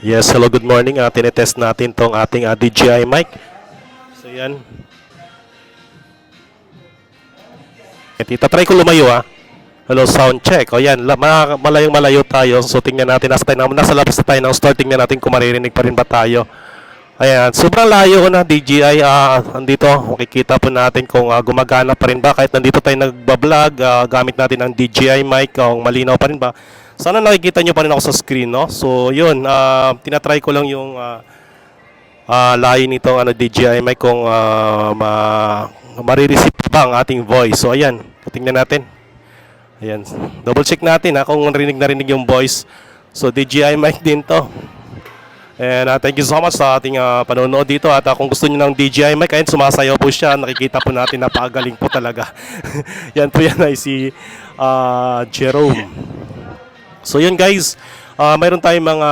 Yes, hello, good morning. Tinetest natin tong ating DJI mic. So yan. Try ko lumayo Hello, sound check. O yan, malayong malayo tayo. So tingnan natin, nasa labas na tayo ng store. Tingnan natin kung maririnig pa rin ba tayo. Ayan, sobrang layo ko na DJI. Andito, makikita po natin kung gumagana pa rin ba. Kahit nandito tayo nagbablog, gamit natin ang DJI mic, kung malinaw pa rin ba. Sana nakikita nyo pa rin ako sa screen, no? So yun, tinatry ko lang yung layo nitong DJI mic kung marireceive pa ang ating voice. So ayan, tingnan natin. Ayan, double check natin kung narinig yung voice. So DJI mic din to. And thank you so much sa ating panonood dito. At kung gusto niyo ng DJI mic, ayun, sumasayaw po siya. Nakikita po natin, napakagaling po talaga. Yan po yan ay si Jerome. So yun guys, mayroon tayong mga